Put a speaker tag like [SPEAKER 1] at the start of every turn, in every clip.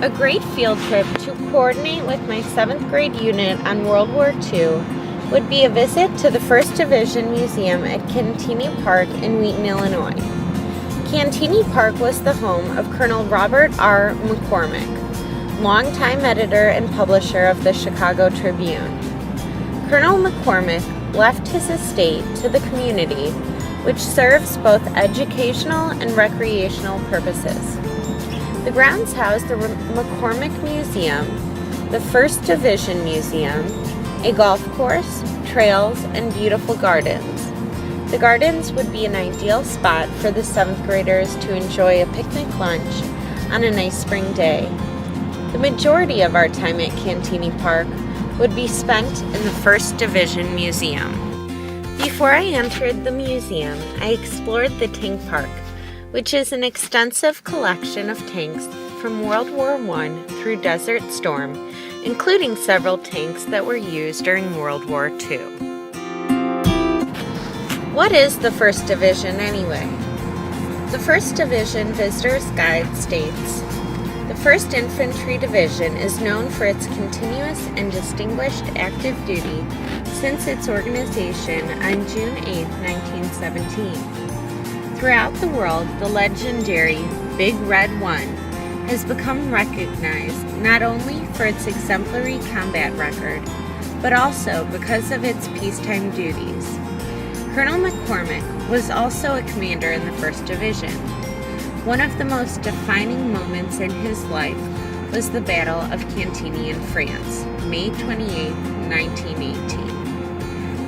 [SPEAKER 1] A great field trip to coordinate with my 7th grade unit on World War II would be a visit to the 1st Division Museum at Cantigny Park in Wheaton, Illinois. Cantigny Park was the home of Colonel Robert R. McCormick, longtime editor and publisher of the Chicago Tribune. Colonel McCormick left his estate to the community, which serves both educational and recreational purposes. The grounds house the McCormick Museum, the 1st Division Museum, a golf course, trails, and beautiful gardens. The gardens would be an ideal spot for the 7th graders to enjoy a picnic lunch on a nice spring day. The majority of our time at Cantigny Park would be spent in the 1st Division Museum. Before I entered the museum, I explored the tank park, which is an extensive collection of tanks from World War I through Desert Storm, including several tanks that were used during World War II. What is the 1st Division anyway? The 1st Division Visitor's Guide states, "The 1st Infantry Division is known for its continuous and distinguished active duty since its organization on June 8, 1917. Throughout the world, the legendary Big Red One has become recognized not only for its exemplary combat record, but also because of its peacetime duties." Colonel McCormick was also a commander in the 1st Division. One of the most defining moments in his life was the Battle of Cantigny in France, May 28, 1918.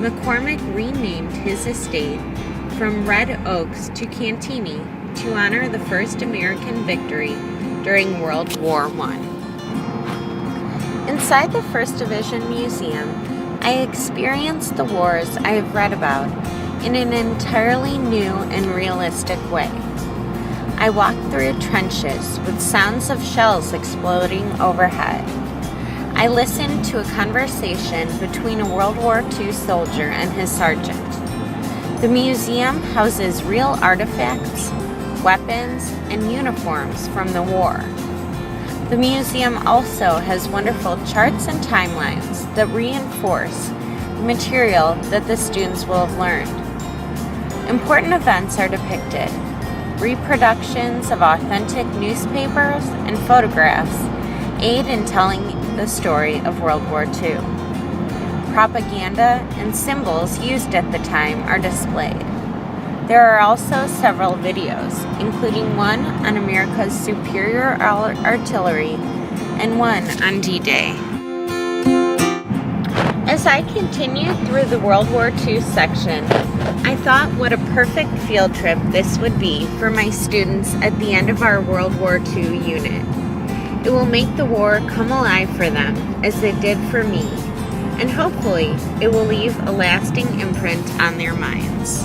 [SPEAKER 1] McCormick renamed his estate from Red Oaks to Cantigny to honor the first American victory during World War I. Inside the 1st Division Museum, I experienced the wars I have read about in an entirely new and realistic way. I walked through trenches with sounds of shells exploding overhead. I listened to a conversation between a World War II soldier and his sergeant. The museum houses real artifacts, weapons, and uniforms from the war. The museum also has wonderful charts and timelines that reinforce the material that the students will have learned. Important events are depicted. Reproductions of authentic newspapers and photographs aid in telling the story of World War II. Propaganda and symbols used at the time are displayed. There are also several videos, including one on America's superior artillery and one on D-Day. As I continued through the World War II section, I thought what a perfect field trip this would be for my students at the end of our World War II unit. It will make the war come alive for them as it did for me, and hopefully it will leave a lasting imprint on their minds.